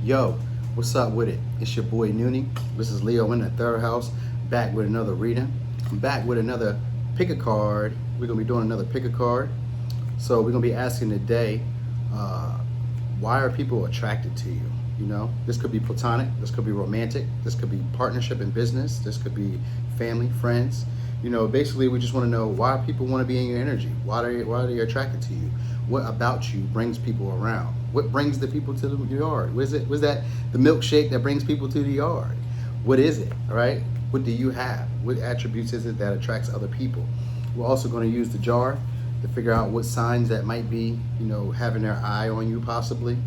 Yo, what's up with it? It's your boy Noonie. This is Leo in the third house, back with another reading. I'm back with another pick a card. We're gonna be doing another pick a card. So we're gonna be asking today, why are people attracted to you? You know, this could be platonic, this could be romantic, this could be partnership in business, this could be family, friends. You know, basically we just want to know why people want to be in your energy. Why are they attracted to you? What about you brings people around? What brings the people to the yard? Was that the milkshake that brings people to the yard? What is it? All right. What do you have? What attributes is it that attracts other people? We're also going to use the jar to figure out what signs that might be, you know, having their eye on you possibly.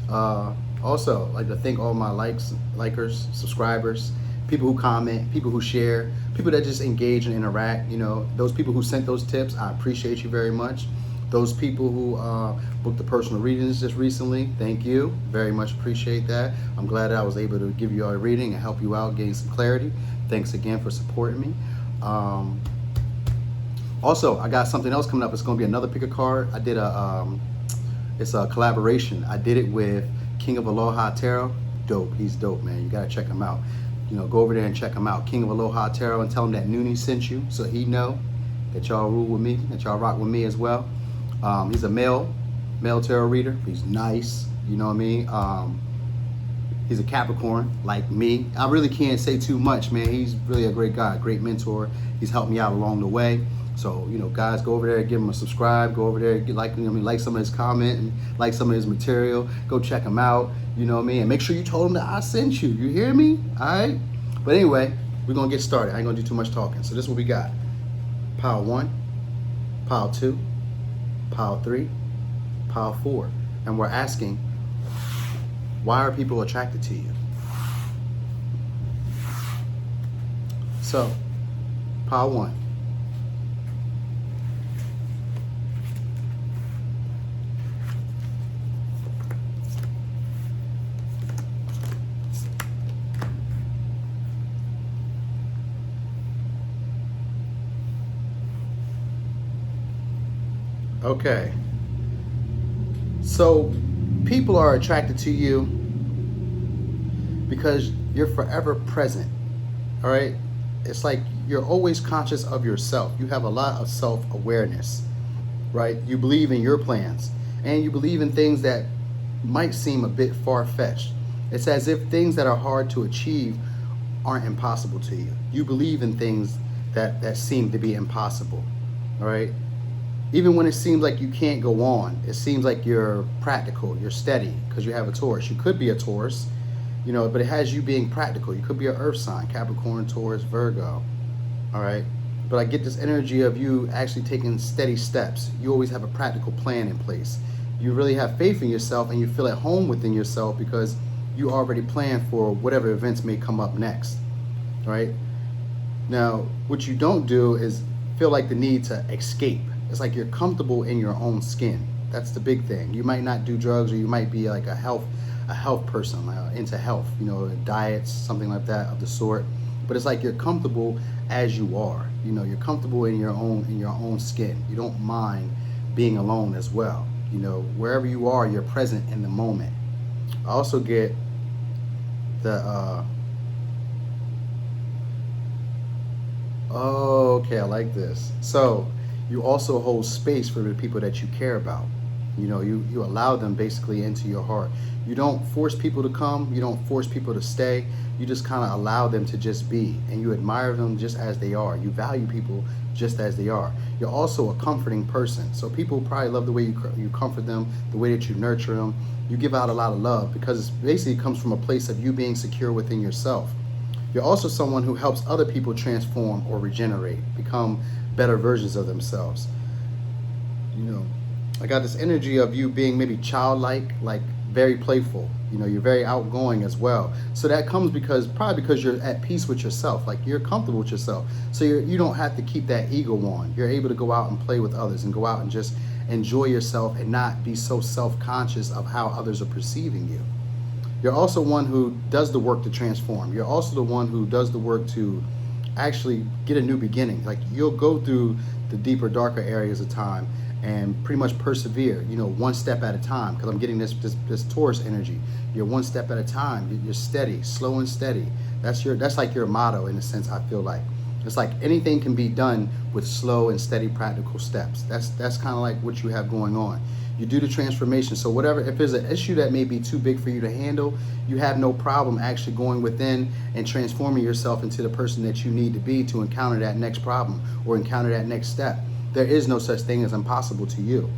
Also, I'd like to thank all my likers, subscribers, people who comment, people who share, people that just engage and interact. You know, those people who sent those tips, I appreciate you very much. Those people who booked the personal readings just recently, thank you. Very much appreciate that. I'm glad that I was able to give you all a reading and help you out, gain some clarity. Thanks again for supporting me. Also, I got something else coming up. It's going to be another pick a card. I did it's a collaboration. I did it with King of Aloha Tarot. Dope. He's dope, man. You got to check him out. You know, go over there and check him out. King of Aloha Tarot, and tell him that Noonie sent you so he know that y'all rule with me, that y'all rock with me as well. He's a male tarot reader. He's nice, you know what I mean? He's a Capricorn, like me. I really can't say too much, man. He's really a great guy, great mentor. He's helped me out along the way. So, you know, guys, go over there, give him a subscribe. Go over there, like some of his comment and like some of his material. Go check him out, you know what I mean? And make sure you told him that I sent you. You hear me? All right? But anyway, we're going to get started. I ain't going to do too much talking. So this is what we got. Pile 1, pile 2, pile 3, pile 4. And we're asking, why are people attracted to you? So, pile 1. Okay. So people are attracted to you because you're forever present. All right. It's like you're always conscious of yourself. You have a lot of self-awareness, right? You believe in your plans and you believe in things that might seem a bit far-fetched. It's as if things that are hard to achieve aren't impossible to you. You believe in things that seem to be impossible. All right. Even when it seems like you can't go on, it seems like you're practical, you're steady, because you have a Taurus. You could be a Taurus, you know, but it has you being practical. You could be an earth sign, Capricorn, Taurus, Virgo, all right? But I get this energy of you actually taking steady steps. You always have a practical plan in place. You really have faith in yourself and you feel at home within yourself because you already plan for whatever events may come up next, right? Now, what you don't do is feel like the need to escape. It's like you're comfortable in your own skin. That's the big thing. You might not do drugs, or you might be like a health person, into health, you know, diets, something like that of the sort. But it's like you're comfortable as you are. You know, you're comfortable in your own skin. You don't mind being alone as well. You know, wherever you are, you're present in the moment. I also get the oh, okay, I like this. So you also hold space for the people that you care about. You know, you allow them basically into your heart. You don't force people to come. You don't force people to stay. You just kind of allow them to just be. And you admire them just as they are. You value people just as they are. You're also a comforting person. So people probably love the way you comfort them, the way that you nurture them. You give out a lot of love because it basically comes from a place of you being secure within yourself. You're also someone who helps other people transform or regenerate, become better versions of themselves. You know, I got this energy of you being maybe childlike, like very playful. You know, you're very outgoing as well. So that comes probably because you're at peace with yourself, like you're comfortable with yourself. So you don't have to keep that ego on. You're able to go out and play with others and go out and just enjoy yourself and not be so self-conscious of how others are perceiving you. You're also one who does the work to transform. You're also the one who does the work to actually get a new beginning. Like you'll go through the deeper, darker areas of time and pretty much persevere, you know, one step at a time, because I'm getting this Taurus energy. You're one step at a time. You're steady, slow and steady. That's like your motto in a sense, I feel like. It's like anything can be done with slow and steady practical steps. That's kind of like what you have going on. You do the transformation. So whatever, if there's an issue that may be too big for you to handle, you have no problem actually going within and transforming yourself into the person that you need to be to encounter that next problem or encounter that next step. There is no such thing as impossible to you.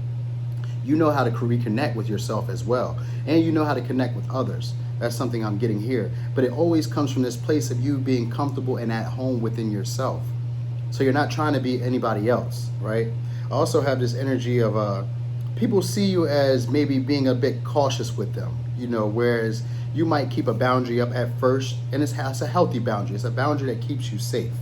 You know how to reconnect with yourself as well. And you know how to connect with others. That's something I'm getting here. But it always comes from this place of you being comfortable and at home within yourself. So you're not trying to be anybody else, right? I also have this energy of people see you as maybe being a bit cautious with them, you know, whereas you might keep a boundary up at first, and it's a healthy boundary. It's a boundary that keeps you safe.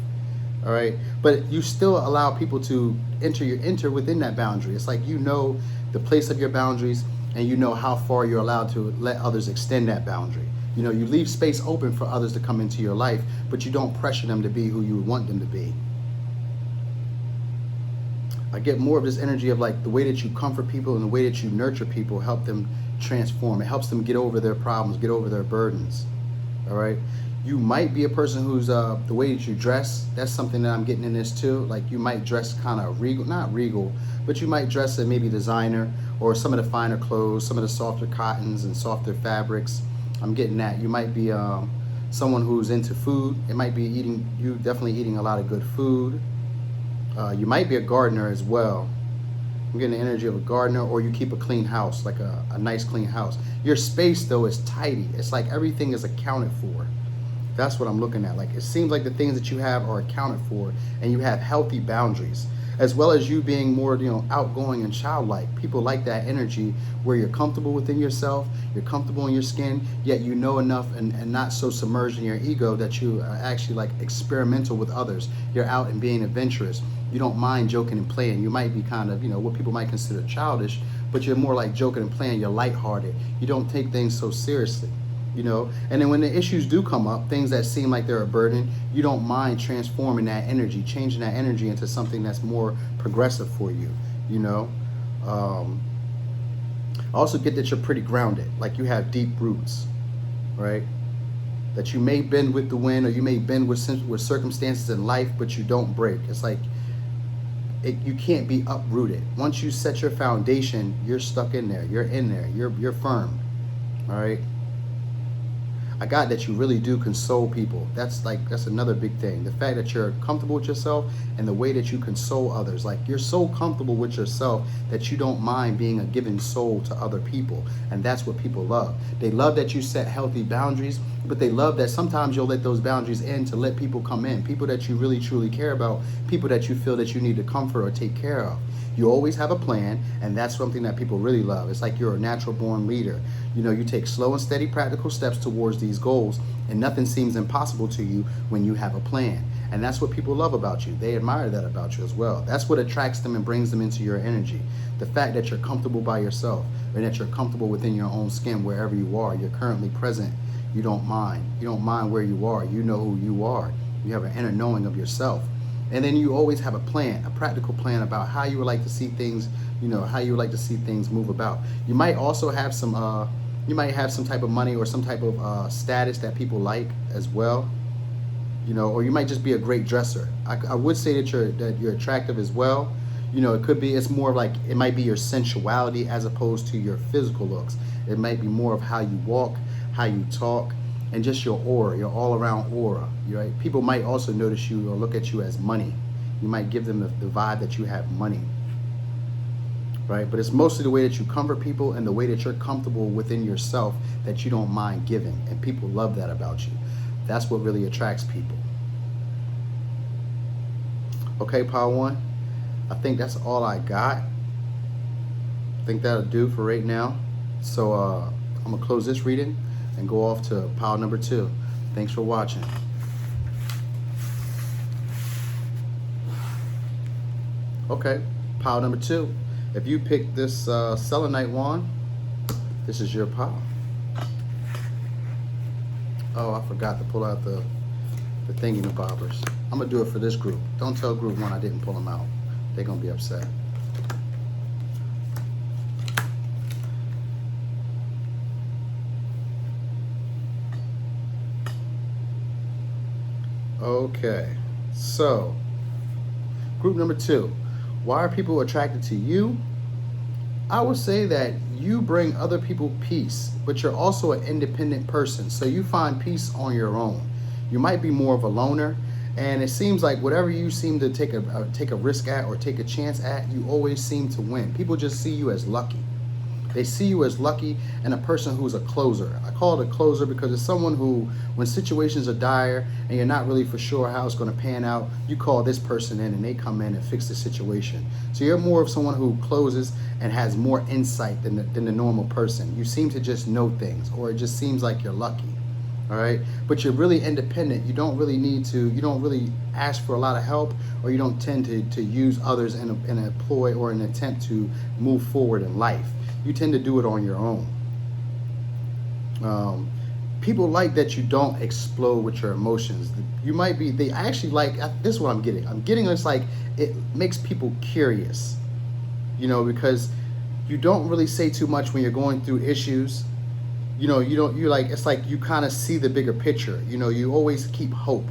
All right, but you still allow people to enter within that boundary. It's like you know the place of your boundaries, and you know how far you're allowed to let others extend that boundary. You know, you leave space open for others to come into your life, but you don't pressure them to be who you would want them to be. I get more of this energy of like the way that you comfort people and the way that you nurture people help them transform. It helps them get over their problems, get over their burdens. All right. You might be a person who's the way that you dress. That's something that I'm getting in this too. Like you might dress kind of regal, not regal, but you might dress in maybe designer or some of the finer clothes, some of the softer cottons and softer fabrics. I'm getting that. You might be someone who's into food. It might be you definitely eating a lot of good food. You might be a gardener as well. I'm getting the energy of a gardener, or you keep a clean house, like a nice clean house. Your space though is tidy. It's like everything is accounted for. That's what I'm looking at. Like it seems like the things that you have are accounted for, and you have healthy boundaries, as well as you being more, you know, outgoing and childlike. People like that energy where you're comfortable within yourself, you're comfortable in your skin, yet you know enough and not so submerged in your ego that you are actually like experimental with others. You're out and being adventurous. You don't mind joking and playing. You might be kind of, you know, what people might consider childish, but you're more like joking and playing. You're lighthearted. You don't take things so seriously. You know, and then when the issues do come up, things that seem like they're a burden, you don't mind transforming that energy, changing that energy into something that's more progressive for you, you know. I also get that you're pretty grounded, like you have deep roots, right? That you may bend with the wind, or you may bend with circumstances in life, but you don't break. It's like you can't be uprooted. Once you set your foundation, you're stuck in there. You're in there. You're firm, all right? I got that you really do console people. That's another big thing. The fact that you're comfortable with yourself and the way that you console others. Like you're so comfortable with yourself that you don't mind being a giving soul to other people. And that's what people love. They love that you set healthy boundaries, but they love that sometimes you'll let those boundaries in to let people come in. People that you really truly care about, people that you feel that you need to comfort or take care of. You always have a plan, and that's something that people really love. It's like you're a natural born leader. You know, you take slow and steady practical steps towards these goals, and nothing seems impossible to you when you have a plan. And that's what people love about you. They admire that about you as well. That's what attracts them and brings them into your energy. The fact that you're comfortable by yourself, and that you're comfortable within your own skin wherever you are. You're currently present. You don't mind. You don't mind where you are. You know who you are. You have an inner knowing of yourself. And then you always have a plan, a practical plan about how you would like to see things, you know, how you would like to see things move about. You might also have some type of money or some type of status that people like as well, you know, or you might just be a great dresser. I would say that you're attractive as well. You know, it's more like, it might be your sensuality as opposed to your physical looks. It might be more of how you walk, how you talk, and just your aura, your all-around aura, right? People might also notice you or look at you as money. You might give them the vibe that you have money, right? But it's mostly the way that you comfort people and the way that you're comfortable within yourself that you don't mind giving, and people love that about you. That's what really attracts people. Okay, Power One, I think that's all I got. I think that'll do for right now. So I'm gonna close this reading and go off to pile number 2. Thanks for watching. Okay, pile number 2. If you pick this selenite wand, this is your pile. Oh, I forgot to pull out the thingy-mabobbers. I'm gonna do it for this group. Don't tell group 1 I didn't pull them out. They're gonna be upset. Okay, so group number 2. Why are people attracted to you? I would say that you bring other people peace, but you're also an independent person. So you find peace on your own. You might be more of a loner, and it seems like whatever you seem to take a risk at or take a chance at, you always seem to win. People just see you as lucky. They see you as lucky and a person who's a closer. I call it a closer because it's someone who, when situations are dire and you're not really for sure how it's going to pan out, you call this person in and they come in and fix the situation. So you're more of someone who closes and has more insight than the normal person. You seem to just know things, or it just seems like you're lucky. All right, but you're really independent. You don't really ask for a lot of help, or you don't tend to use others in a ploy or an attempt to move forward in life. You tend to do it on your own. People like that you don't explode with your emotions. They actually like, this is what I'm getting it's like, it makes people curious, because you don't really say too much when you're going through issues. It's like you kind of see the bigger picture. You always keep hope.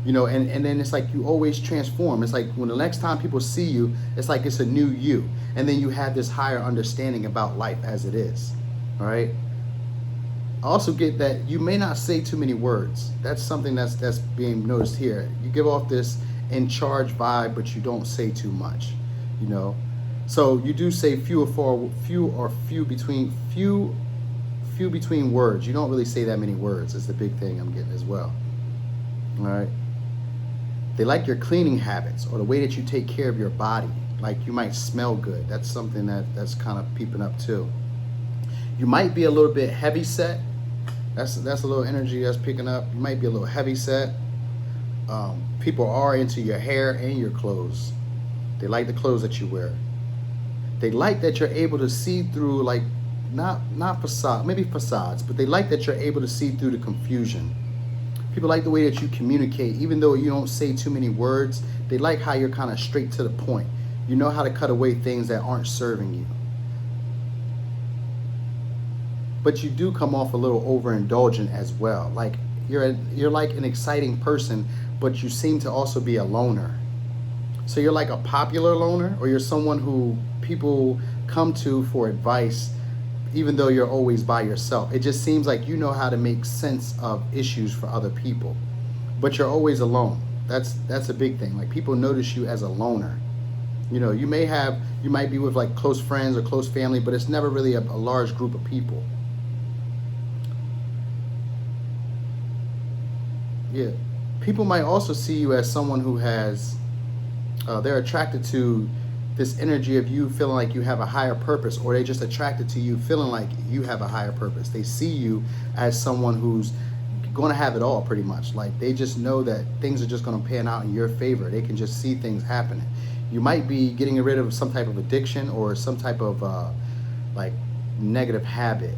And then it's like you always transform. It's like when the next time people see you, it's like it's a new you. And then you have this higher understanding about life as it is. All right. I also get that you may not say too many words. That's something that's being noticed here. You give off this in charge vibe, but you don't say too much. So you do say few between words. You don't really say that many words. Is the big thing I'm getting as well. All right. They like your cleaning habits or the way that you take care of your body. Like you might smell good. That's something that's kind of peeping up too. You might be a little bit heavy set. That's a little energy that's picking up. You might be a little heavy set. People are into your hair and your clothes. They like the clothes that you wear. They like that you're able to see through, like, not facade, maybe facades, but they like that you're able to see through the confusion. People like the way that you communicate, even though you don't say too many words. They like how you're kind of straight to the point. You know how to cut away things that aren't serving you. But you do come off a little overindulgent as well. Like you're like an exciting person, but you seem to also be a loner. So you're like a popular loner, or you're someone who people come to for advice, even though you're always by yourself. It just seems like you know how to make sense of issues for other people, but you're always alone. That's a big thing. Like people notice you as a loner. You might be with like close friends or close family, but it's never really a large group of people. Yeah. People might also see you as someone who has, they're attracted to this energy of you feeling like you have a higher purpose, or they just attracted to you feeling like you have a higher purpose. They see you as someone who's going to have it all pretty much. Like they just know that things are just going to pan out in your favor. They can just see things happening. You might be getting rid of some type of addiction or some type of like negative habit.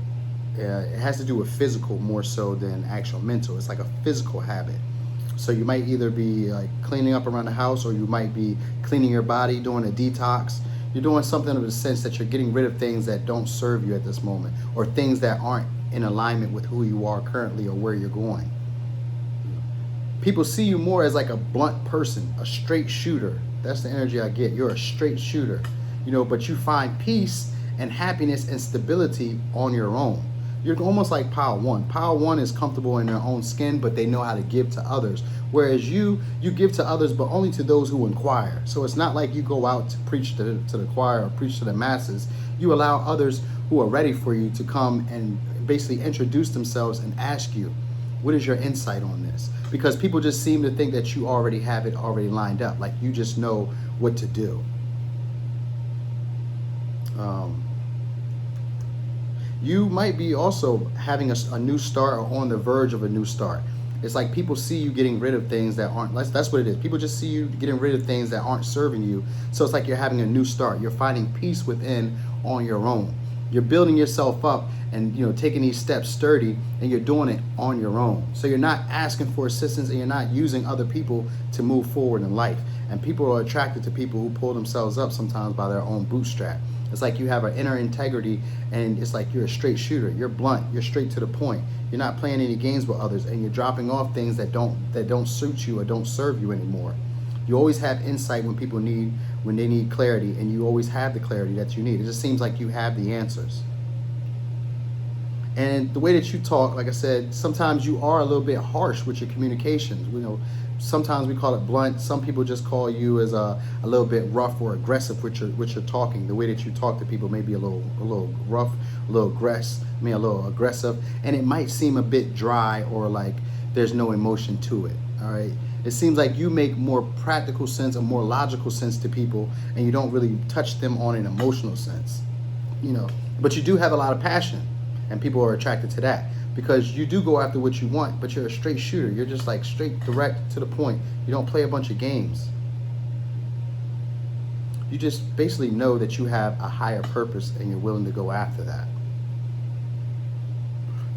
It has to do with physical more so than actual mental. It's like a physical habit. So you might either be like cleaning up around the house, or you might be cleaning your body, doing a detox. You're doing something of the sense that you're getting rid of things that don't serve you at this moment, or things that aren't in alignment with who you are currently or where you're going. People see you more as like a blunt person, a straight shooter. That's the energy I get. You're a straight shooter, but you find peace and happiness and stability on your own. You're almost like Power One. Power One is comfortable in their own skin, but they know how to give to others. Whereas you give to others, but only to those who inquire. So it's not like you go out to preach to the choir or preach to the masses. You allow others who are ready for you to come and basically introduce themselves and ask you, what is your insight on this? Because people just seem to think that you already have it already lined up. Like you just know what to do. You might be also having a new start or on the verge of a new start. It's like people see you getting rid of things that aren't, that's what it is. People just see you getting rid of things that aren't serving you. So it's like you're having a new start. You're finding peace within on your own. You're building yourself up and taking these steps sturdy, and you're doing it on your own. So you're not asking for assistance, and you're not using other people to move forward in life. And people are attracted to people who pull themselves up sometimes by their own bootstrap. It's like you have an inner integrity, and it's like you're a straight shooter. You're blunt. You're straight to the point. You're not playing any games with others, and you're dropping off things that don't suit you or don't serve you anymore. You always have insight when they need clarity, and you always have the clarity that you need. It just seems like you have the answers. And the way that you talk, like I said, sometimes you are a little bit harsh with your communications. Sometimes we call it blunt. Some people just call you as a little bit rough or aggressive with your talking. The way that you talk to people may be a little rough, a little aggressive, and it might seem a bit dry or like there's no emotion to it. All right. It seems like you make more practical sense or more logical sense to people, and you don't really touch them on an emotional sense. But you do have a lot of passion, and people are attracted to that because you do go after what you want, but you're a straight shooter. You're just like straight, direct, to the point. You don't play a bunch of games. You just basically know that you have a higher purpose and you're willing to go after that.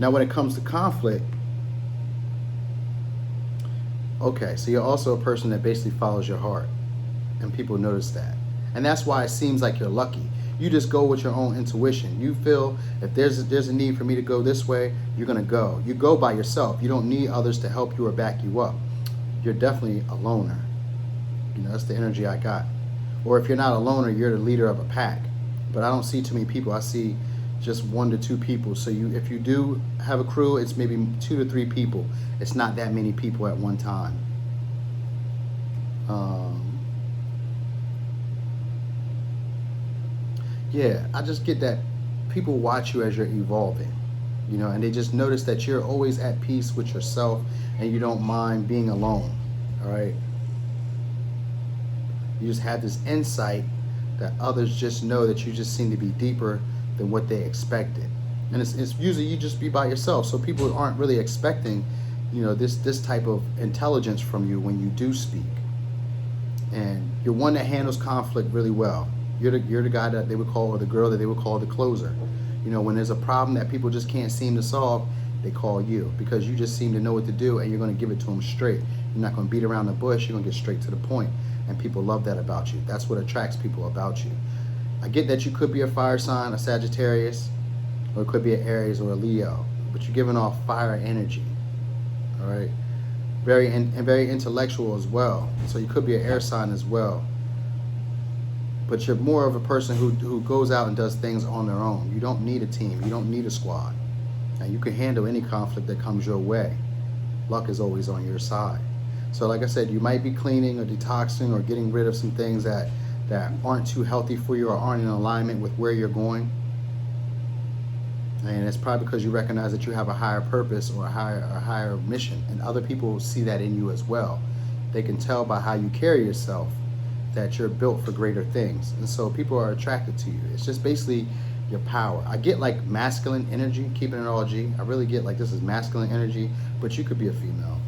Now, when it comes to conflict, okay, so you're also a person that basically follows your heart, and people notice that. And that's why it seems like you're lucky. You just go with your own intuition. You feel if there's a need for me to go this way, you're going to go. You go by yourself. You don't need others to help you or back you up. You're definitely a loner. That's the energy I got. Or if you're not a loner, you're the leader of a pack. But I don't see too many people. I see just 1 to 2 people. So if you do have a crew, it's maybe 2 to 3 people. It's not that many people at one time. Yeah, I just get that people watch you as you're evolving, and they just notice that you're always at peace with yourself and you don't mind being alone, all right? You just have this insight that others just know that you just seem to be deeper than what they expected. And it's usually you just be by yourself, so people aren't really expecting, this type of intelligence from you when you do speak. And you're one that handles conflict really well. You're the guy that they would call, or the girl that they would call the closer. When there's a problem that people just can't seem to solve, they call you because you just seem to know what to do, and you're going to give it to them straight. You're not going to beat around the bush. You're going to get straight to the point, and people love that about you. That's what attracts people about you. I get that you could be a fire sign, a Sagittarius, or it could be an Aries or a Leo, but you're giving off fire energy. All right, very intellectual as well. So you could be an air sign as well. But you're more of a person who goes out and does things on their own. You don't need a team. You don't need a squad. And you can handle any conflict that comes your way. Luck is always on your side. So like I said, you might be cleaning or detoxing or getting rid of some things that aren't too healthy for you or aren't in alignment with where you're going. And it's probably because you recognize that you have a higher purpose or a higher mission. And other people see that in you as well. They can tell by how you carry yourself that you're built for greater things. And so people are attracted to you. It's just basically your power. I get like masculine energy, keeping it all G. I really get like this is masculine energy, but you could be a female.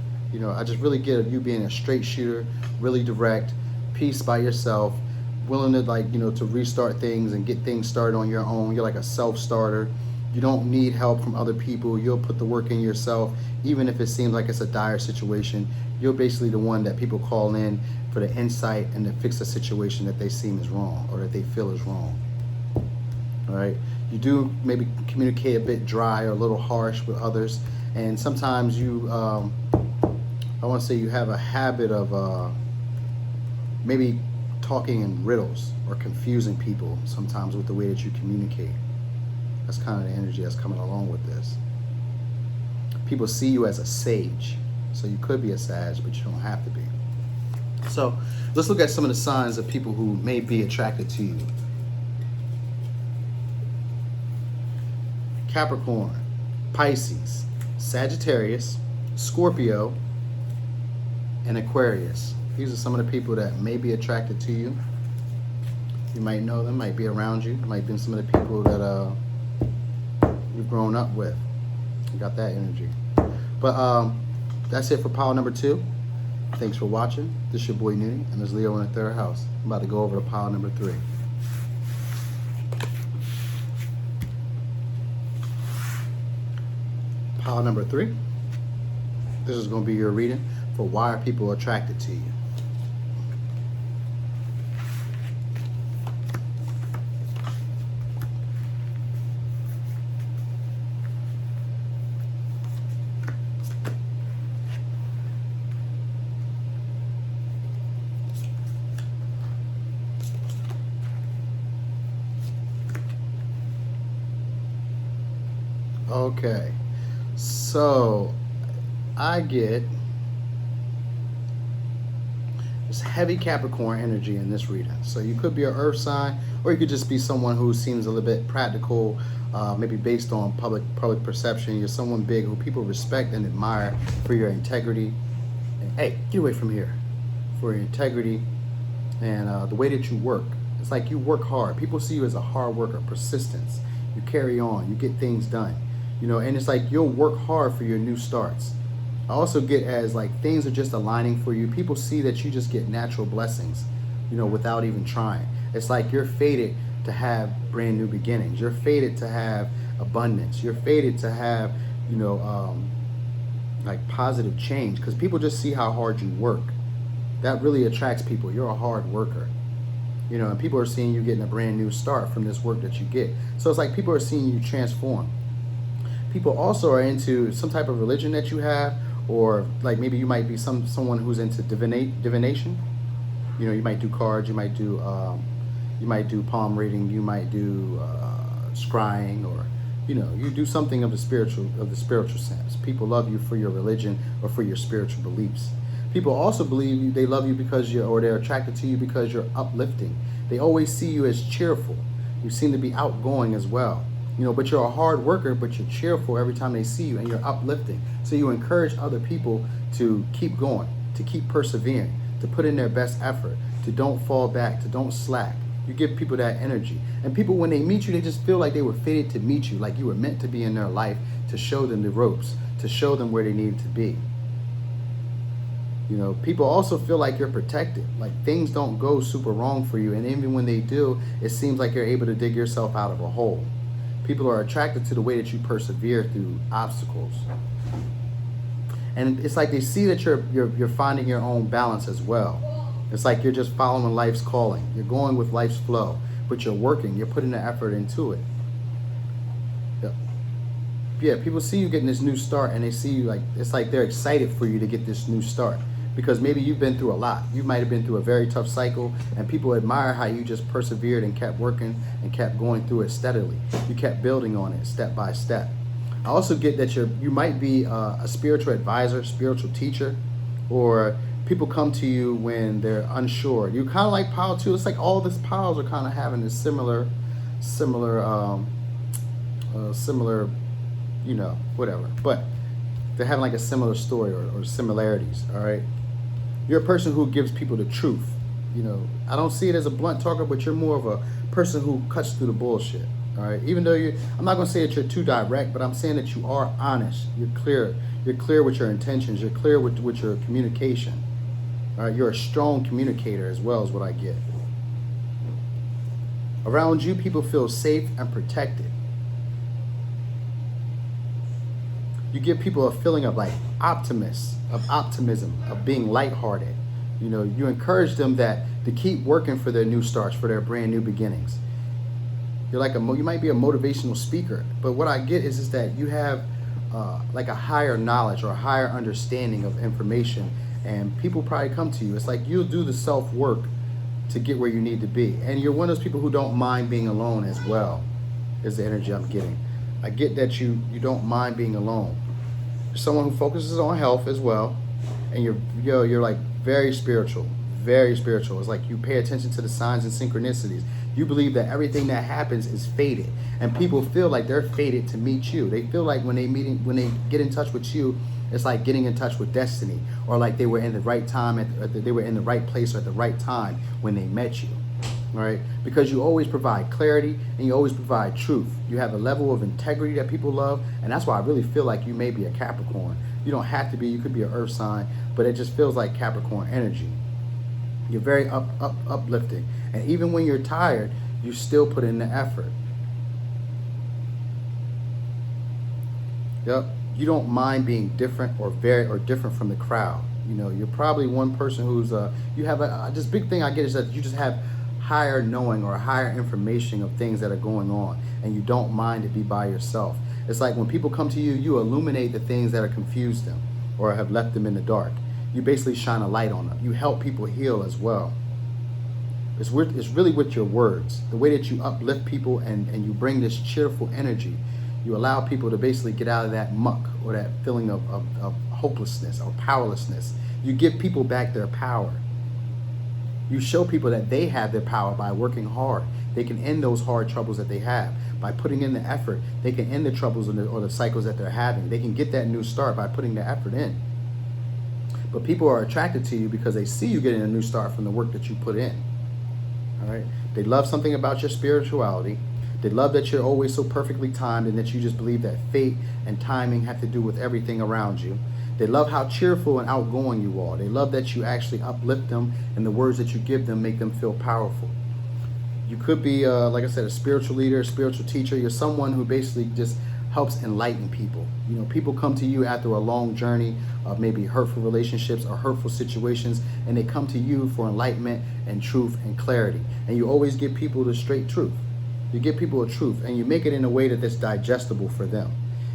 I just really get you being a straight shooter, really direct, peace by yourself, willing to to restart things and get things started on your own. You're like a self-starter. You don't need help from other people. You'll put the work in yourself, even if it seems like it's a dire situation. You're basically the one that people call in for the insight and to fix a situation that they seem is wrong or that they feel is wrong. All right. You do maybe communicate a bit dry or a little harsh with others, and sometimes you, I want to say, you have a habit of maybe talking in riddles or confusing people sometimes with the way that you communicate. That's kind of the energy that's coming along with this. People see you as a sage, so you could be a Sag, but you don't have to be. So let's look at some of the signs of people who may be attracted to you. Capricorn, Pisces, Sagittarius, Scorpio, and Aquarius. These are some of the people that may be attracted to you. You might know them, might be around you, might be some of the people that you've grown up with. You got that energy. But that's it for pile number 2. Thanks for watching. This is your boy Nitty, and there's Leo in the 3rd house. I'm about to go over to pile number 3. Pile number 3. This is going to be your reading for why are people attracted to you. Okay. So I get this heavy Capricorn energy in this reading. So you could be an earth sign, or you could just be someone who seems a little bit practical, maybe based on public perception. You're someone big who people respect and admire for your integrity. And, hey, get away from here. For your integrity and the way that you work. It's like you work hard. People see you as a hard worker, persistence. You carry on, you get things done. And it's like you'll work hard for your new starts. I also get as like things are just aligning for you. People see that you just get natural blessings, without even trying. It's like you're fated to have brand new beginnings. You're fated to have abundance. You're fated to have, like positive change, because people just see how hard you work. That really attracts people. You're a hard worker. And people are seeing you getting a brand new start from this work that you get. So it's like people are seeing you transform. People also are into some type of religion that you have, or like maybe you might be someone who's into divination. You might do cards, you might do palm reading, you might do scrying, or you do something of the spiritual sense. People love you for your religion or for your spiritual beliefs. People also believe they love you because they're attracted to you because you're uplifting. They always see you as cheerful. You seem to be outgoing as well. But you're a hard worker, but you're cheerful every time they see you, and you're uplifting. So you encourage other people to keep going, to keep persevering, to put in their best effort, to don't fall back, to don't slack. You give people that energy. And people, when they meet you, they just feel like they were fated to meet you, like you were meant to be in their life, to show them the ropes, to show them where they needed to be. People also feel like you're protected, like things don't go super wrong for you. And even when they do, it seems like you're able to dig yourself out of a hole. People are attracted to the way that you persevere through obstacles. And it's like they see that you're finding your own balance as well. It's like you're just following life's calling. You're going with life's flow, but you're working. You're putting the effort into it. Yeah, people see you getting this new start, and they see you like, it's like they're excited for you to get this new start, because maybe you've been through a lot. You might have been through a very tough cycle, and people admire how you just persevered and kept working and kept going through it steadily. You kept building on it step by step. I also get that you might be a spiritual advisor, spiritual teacher, or people come to you when they're unsure. You kind of like Pile too. It's like all these piles are kind of having this similar, whatever. But they're having like a similar story or similarities. All right. You're a person who gives people the truth. I don't see it as a blunt talker, but you're more of a person who cuts through the bullshit. All right. Even though I'm not going to say that you're too direct, but I'm saying that you are honest. You're clear. You're clear with your intentions. You're clear with your communication. All right. You're a strong communicator as well, is what I get. Around you, people feel safe and protected. You give people a feeling of like optimism, of being lighthearted. You encourage them to keep working for their new starts, for their brand new beginnings. You're like you might be a motivational speaker, but what I get is that you have like a higher knowledge or a higher understanding of information, and people probably come to you. It's like you'll do the self work to get where you need to be, and you're one of those people who don't mind being alone as well. Is the energy I'm getting. I get that you don't mind being alone. You're someone who focuses on health as well, and you're like very spiritual, very spiritual. It's like you pay attention to the signs and synchronicities. You believe that everything that happens is fated, and people feel like they're fated to meet you. They feel like when they get in touch with you, it's like getting in touch with destiny, or like they were in the right time, they were in the right place or at the right time when they met you. All right, because you always provide clarity and you always provide truth. You have a level of integrity that people love, and that's why I really feel like you may be a Capricorn. You don't have to be. You could be an Earth sign, but it just feels like Capricorn energy. You're very uplifting, and even when you're tired, you still put in the effort. Yep, you don't mind being different or different from the crowd. You're probably one person who's you have this big thing I get is that you just have higher knowing or higher information of things that are going on, and you don't mind to be by yourself. It's like when people come to you, you illuminate the things that are confused them or have left them in the dark. You basically shine a light on them. You help people heal as well. It's really with your words, the way that you uplift people and you bring this cheerful energy. You allow people to basically get out of that muck or that feeling of hopelessness or powerlessness. You give people back their power. You show people that they have their power by working hard. They can end those hard troubles that they have. By putting in the effort, they can end the troubles or the cycles that they're having. They can get that new start by putting the effort in. But people are attracted to you because they see you getting a new start from the work that you put in. All right? They love something about your spirituality. They love that you're always so perfectly timed and that you just believe that fate and timing have to do with everything around you. They love how cheerful and outgoing you are. They love that you actually uplift them and the words that you give them make them feel powerful. You could be, like I said, a spiritual leader, a spiritual teacher. You're someone who basically just helps enlighten people. You know, people come to you after a long journey of maybe hurtful relationships or hurtful situations, and they come to you for enlightenment and truth and clarity. And you always give people the straight truth. You give people a truth, and you make it in a way that's digestible for them.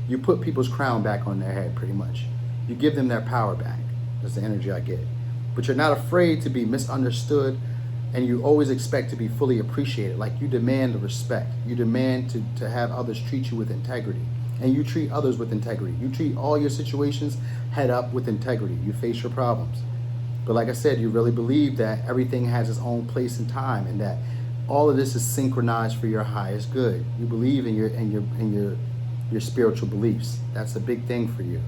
You put people's crown back on their head, pretty much. You give them their power back. That's the energy I get. But you're not afraid to be misunderstood, and you always expect to be fully appreciated. Like, you demand the respect. You demand to have others treat you with integrity. And you treat others with integrity. You treat all your situations head up with integrity. You face your problems. But like I said, you really believe that everything has its own place and time, and that all of this is synchronized for your highest good. You believe in your spiritual beliefs. That's a big thing for you.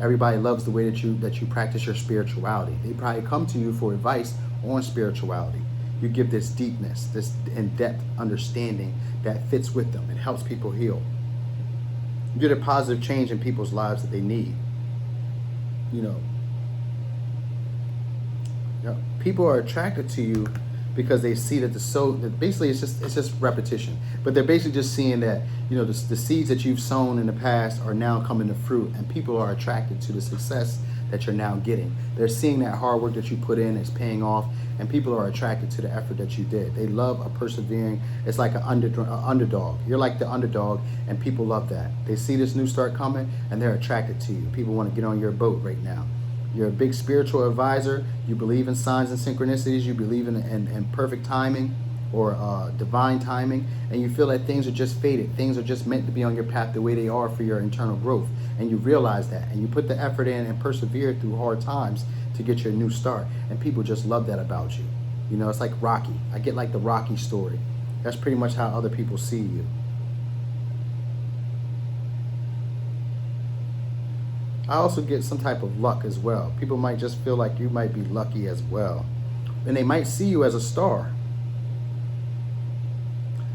Everybody loves the way that you practice your spirituality. They probably come to you for advice on spirituality. You give this deepness, this in-depth understanding that fits with them. It helps people heal. You get a positive change in people's lives that they need. You know, people are attracted to you because they see that basically it's just repetition. But they're basically just seeing that, you know, the seeds that you've sown in the past are now coming to fruit, and people are attracted to the success that you're now getting. They're seeing that hard work that you put in is paying off, and people are attracted to the effort that you did. They love a persevering, it's like an underdog. You're like the underdog, and people love that. They see this new start coming, and they're attracted to you. People want to get on your boat right now. You're a big spiritual advisor. You believe in signs and synchronicities. You believe in perfect timing or divine timing. And you feel that things are just fated. Things are just meant to be on your path the way they are for your internal growth. And you realize that. And you put the effort in and persevere through hard times to get your new start. And people just love that about you. You know, it's like Rocky. I get like the Rocky story. That's pretty much how other people see you. I also get some type of luck as well. People might just feel like you might be lucky as well. And they might see you as a star.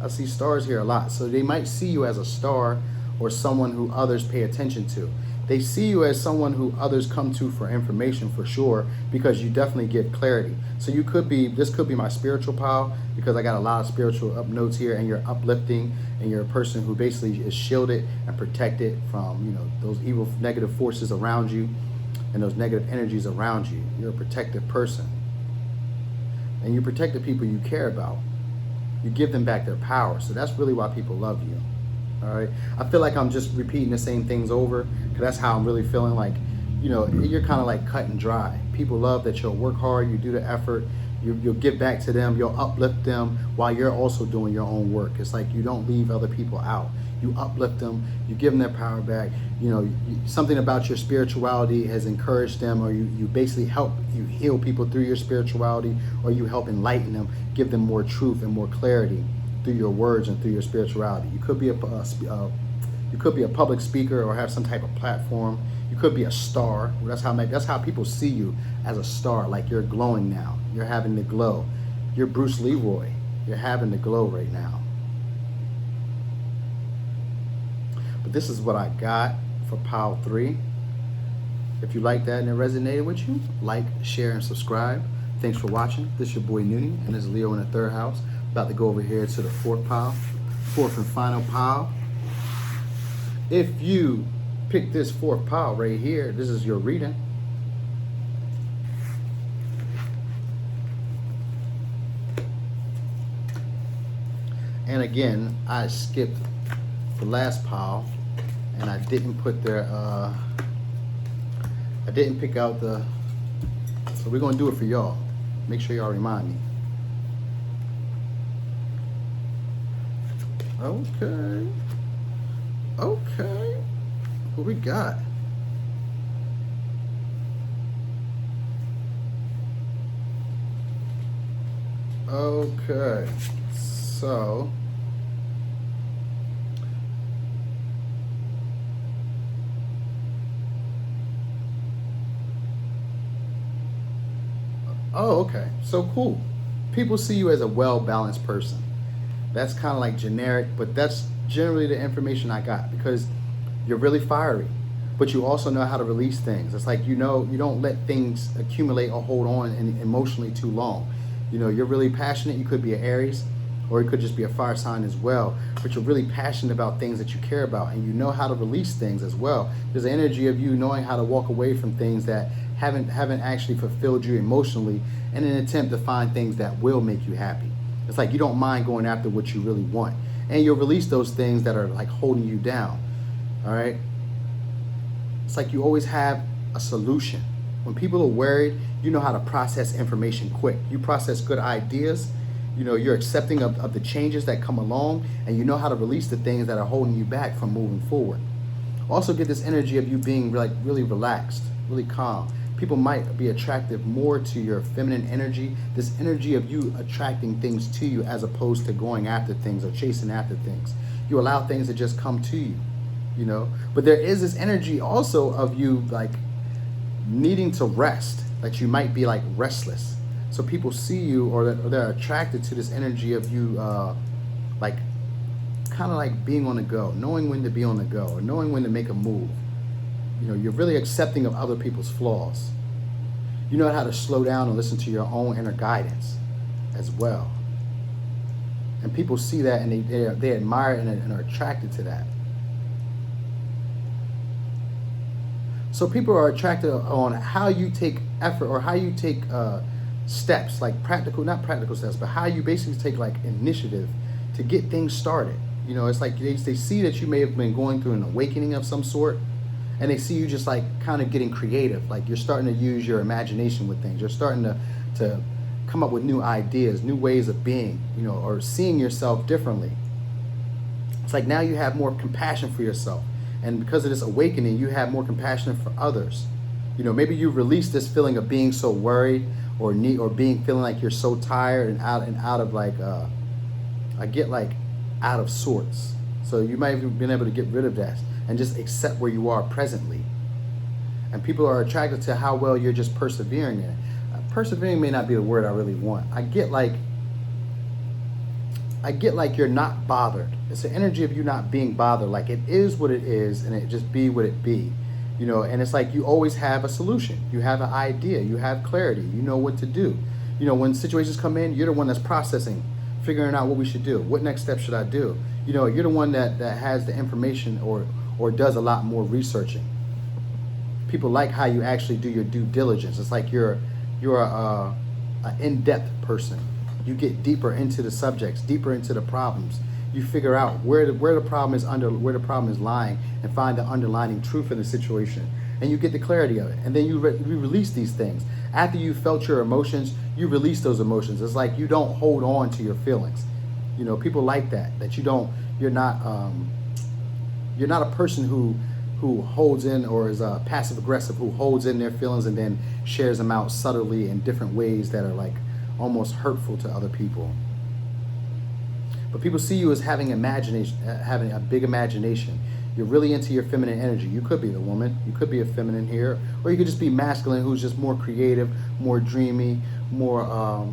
I see stars here a lot. So they might see you as a star or someone who others pay attention to. They see you as someone who others come to for information, for sure, because you definitely give clarity. So you could be, this could be my spiritual pal, because I got a lot of spiritual up notes here, and you're uplifting, and you're a person who basically is shielded and protected from, you know, those evil negative forces around you and those negative energies around you. You're a protective person. And you protect the people you care about. You give them back their power. So that's really why people love you. All right. I feel like I'm just repeating the same things over, because that's how I'm really feeling. Like, you know, you're kind of like cut and dry. People love that you'll work hard, you do the effort, you'll give back to them, you'll uplift them while you're also doing your own work. It's like you don't leave other people out. You uplift them, you give them their power back. You know, something about your spirituality has encouraged them, or you basically help, you heal people through your spirituality, or you help enlighten them, give them more truth and more clarity through your words and through your spirituality. You could be a public speaker or have some type of platform. You could be a star. That's how people see you, as a star. Like, you're glowing now. You're having the glow. You're Bruce Leroy. You're having the glow right now. But this is what I got for Pile 3. If you like that and it resonated with you, like, share, and subscribe. Thanks for watching. This is your boy Noonie, and this is Leo in the 3rd house. About to go over here to the 4th pile, 4th and final pile. If you pick this 4th pile right here, this is your reading. And again, I skipped the last pile, and I didn't put their, I didn't pick out the, so we're gonna do it for y'all. Make sure y'all remind me. Okay. Okay. What we got? Okay. So, oh, okay. So cool. People see you as a well-balanced person. That's kind of like generic, but that's generally the information I got because you're really fiery, but you also know how to release things. It's like, you know, you don't let things accumulate or hold on emotionally too long. You know, you're really passionate. You could be an Aries, or it could just be a fire sign as well, but you're really passionate about things that you care about, and you know how to release things as well. There's an energy of you knowing how to walk away from things that haven't actually fulfilled you emotionally in an attempt to find things that will make you happy. It's like you don't mind going after what you really want, and you'll release those things that are like holding you down. All right. It's like you always have a solution. When people are worried, you know how to process information quick. You process good ideas. You know, you're accepting of the changes that come along, and you know how to release the things that are holding you back from moving forward. Also get this energy of you being like really relaxed, really calm. People might be attractive more to your feminine energy, this energy of you attracting things to you as opposed to going after things or chasing after things. You allow things to just come to you, you know. But there is this energy also of you like needing to rest, that you might be like restless. So people see you, or they're attracted to this energy of you like kind of like being on the go, knowing when to be on the go, or knowing when to make a move. You know, you're really accepting of other people's flaws. You know how to slow down and listen to your own inner guidance as well. And people see that, and they admire and are attracted to that. So people are attracted on how you take effort, or how you take steps, like practical, not practical steps, but how you basically take like initiative to get things started. You know, it's like they see that you may have been going through an awakening of some sort, and they see you just like kind of getting creative. Like you're starting to use your imagination with things. You're starting to come up with new ideas, new ways of being, you know, or seeing yourself differently. It's like now you have more compassion for yourself. And because of this awakening, you have more compassion for others. You know, maybe you release this feeling of being so worried or feeling like you're so tired and out of like I get like out of sorts. So you might have been able to get rid of that and just accept where you are presently. And people are attracted to how well you're just persevering in it. Persevering may not be the word I really want. I get like you're not bothered. It's the energy of you not being bothered. Like it is what it is, and it just be what it be. You know, and it's like you always have a solution. You have an idea. You have clarity. You know what to do. You know, when situations come in, you're the one that's processing, figuring out what we should do. What next step should I do? You know, you're the one that has the information or does a lot more researching. People like how you actually do your due diligence. It's like you're a in-depth person. You get deeper into the subjects, deeper into the problems. You figure out where the problem is lying, and find the underlying truth in the situation, and you get the clarity of it. And then you release these things. After you felt your emotions, you release those emotions. It's like you don't hold on to your feelings. You know, people like that. That you're not a person who holds in, or is passive aggressive, who holds in their feelings and then shares them out subtly in different ways that are like almost hurtful to other people. But people see you as having imagination, having a big imagination. You're really into your feminine energy. You could be the woman. You could be a feminine here, or you could just be masculine, who's just more creative, more dreamy, more I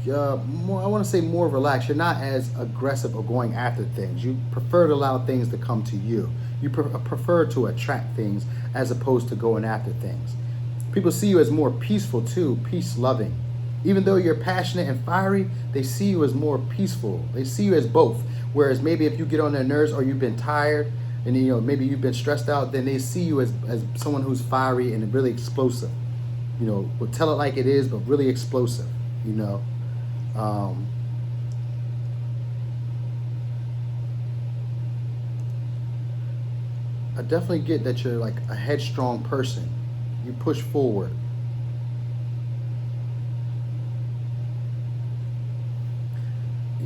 want to say more relaxed. You're not as aggressive or going after things. You prefer to allow things to come to you. You prefer to attract things as opposed to going after things. People see you as more peaceful too, peace-loving. Even though you're passionate and fiery, they see you as more peaceful. They see you as both. Whereas maybe if you get on their nerves, or you've been tired, and you know maybe you've been stressed out, then they see you as someone who's fiery and really explosive. You know, will tell it like it is, but really explosive. You know. I definitely get that you're like a headstrong person. You push forward.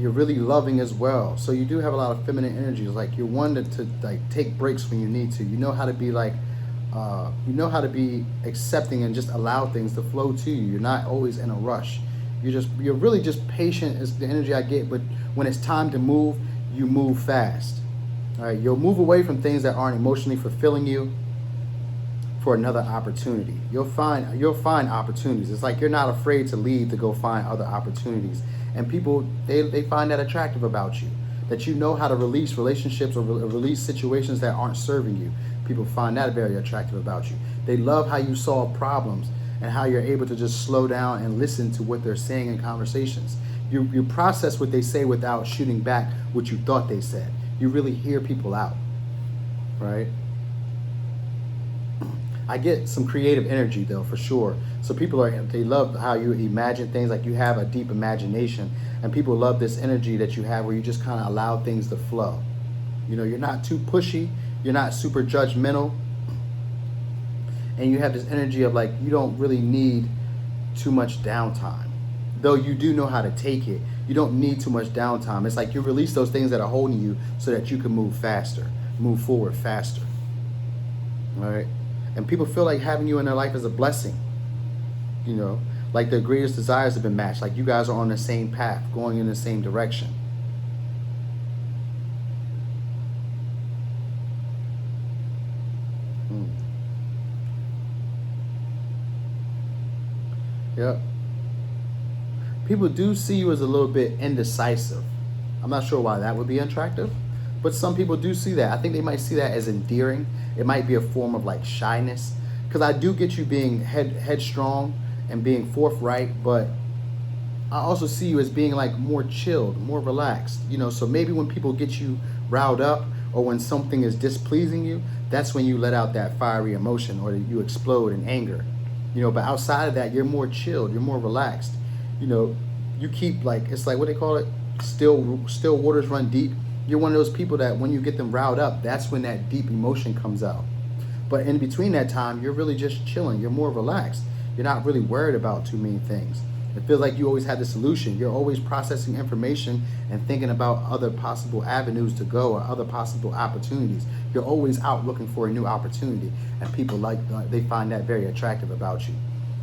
you're really loving as well. So you do have a lot of feminine energies. Like you're one to like take breaks when you need to. You know how to be like, you know how to be accepting and just allow things to flow to you. You're not always in a rush. You're really just patient is the energy I get. But when it's time to move, you move fast. All right, you'll move away from things that aren't emotionally fulfilling you for another opportunity. You'll find opportunities. It's like you're not afraid to leave to go find other opportunities. And people, they find that attractive about you. That you know how to release relationships or release situations that aren't serving you. People find that very attractive about you. They love how you solve problems and how you're able to just slow down and listen to what they're saying in conversations. You process what they say without shooting back what you thought they said. You really hear people out, right? I get some creative energy though, for sure. So they love how you imagine things, like you have a deep imagination, and people love this energy that you have where you just kind of allow things to flow. You know, you're not too pushy, you're not super judgmental, and you have this energy of like, you don't really need too much downtime. Though you do know how to take it, you don't need too much downtime. It's like you release those things that are holding you so that you can move faster, move forward faster. All right? And people feel like having you in their life is a blessing. You know, like their greatest desires have been matched. Like you guys are on the same path, going in the same direction. Yep. People do see you as a little bit indecisive. I'm not sure why that would be attractive, but some people do see that. I think they might see that as endearing. It might be a form of like shyness, because I do get you being headstrong and being forthright, but I also see you as being like more chilled, more relaxed. You know, so maybe when people get you riled up or when something is displeasing you, that's when you let out that fiery emotion or you explode in anger. You know, but outside of that, you're more chilled, you're more relaxed. You know, you keep like, it's like, what they call it? Still waters run deep. You're one of those people that when you get them riled up, that's when that deep emotion comes out. But in between that time, you're really just chilling. You're more relaxed. You're not really worried about too many things. It feels like you always have the solution. You're always processing information and thinking about other possible avenues to go or other possible opportunities. You're always out looking for a new opportunity, and people they find that very attractive about you.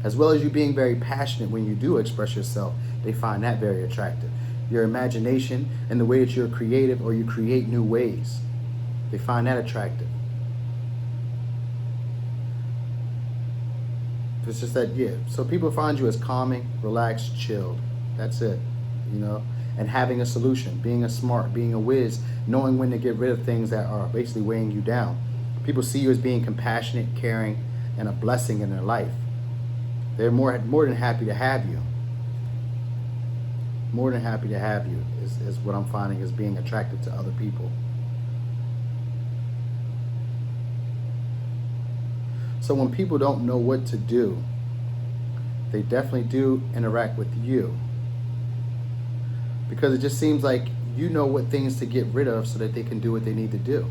As well as you being very passionate when you do express yourself, they find that very attractive. Your imagination and the way that you're creative or you create new ways, they find that attractive. It's just that, yeah. So people find you as calming, relaxed, chilled. That's it, you know. And having a solution, being a smart, being a whiz, knowing when to get rid of things that are basically weighing you down. People see you as being compassionate, caring, and a blessing in their life. They're more than happy to have you. More than happy to have you is what I'm finding as being attractive to other people. So when people don't know what to do, they definitely do interact with you. Because it just seems like you know what things to get rid of so that they can do what they need to do.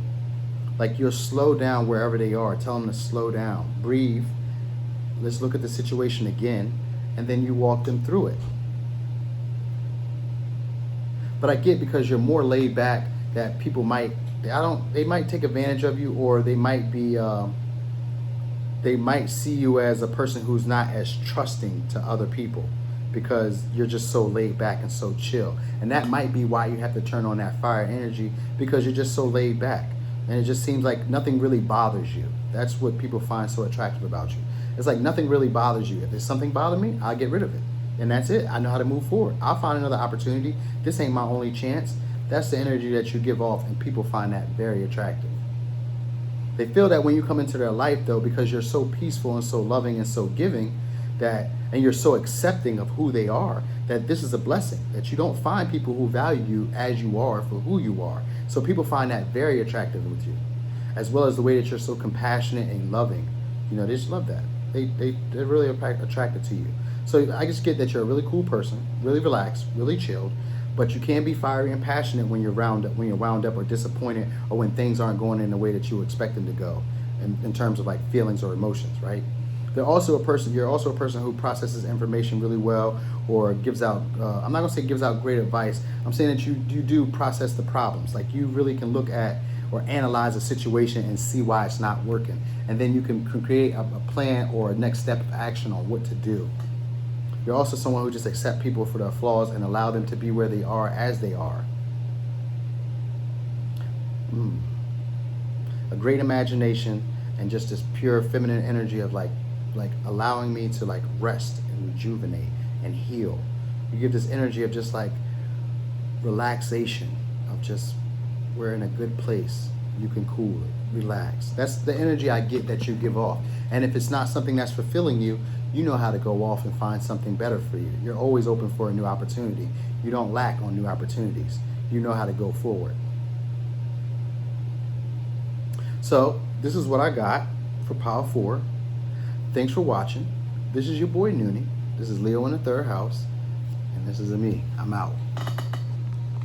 Like you'll slow down wherever they are. Tell them to slow down, breathe. Let's look at the situation again, and then you walk them through it. But I get, because you're more laid back, that people they might take advantage of you, or they might be, they might see you as a person who's not as trusting to other people, because you're just so laid back and so chill. And that might be why you have to turn on that fire energy, because you're just so laid back. And it just seems like nothing really bothers you. That's what people find so attractive about you. It's like nothing really bothers you. If there's something bothering me, I'll get rid of it. And that's it. I know how to move forward. I'll find another opportunity. This ain't my only chance. That's the energy that you give off, and people find that very attractive. They feel that when you come into their life, though, because you're so peaceful and so loving and so giving, and you're so accepting of who they are, that this is a blessing, that you don't find people who value you as you are for who you are. So people find that very attractive with you, as well as the way that you're so compassionate and loving. You know, they just love that. They're really attracted to you. So I just get that you're a really cool person, really relaxed, really chilled, but you can be fiery and passionate when you're wound up or disappointed, or when things aren't going in the way that you expect them to go, in terms of like feelings or emotions, right? You're also a person who processes information really well, or gives out, I'm not gonna say gives out great advice. I'm saying that you do process the problems. Like, you really can look at or analyze a situation and see why it's not working. And then you can create a plan or a next step of action on what to do. You're also someone who just accepts people for their flaws and allow them to be where they are as they are. A great imagination and just this pure feminine energy of like allowing me to like rest and rejuvenate and heal. You give this energy of just like relaxation, of just, we're in a good place. You can cool it, relax. That's the energy I get that you give off. And if it's not something that's fulfilling you, you know how to go off and find something better for you. You're always open for a new opportunity. You don't lack on new opportunities. You know how to go forward. So this is what I got for Power 4. Thanks for watching. This is your boy Noonie. This is Leo in the third house. And this is me. I'm out.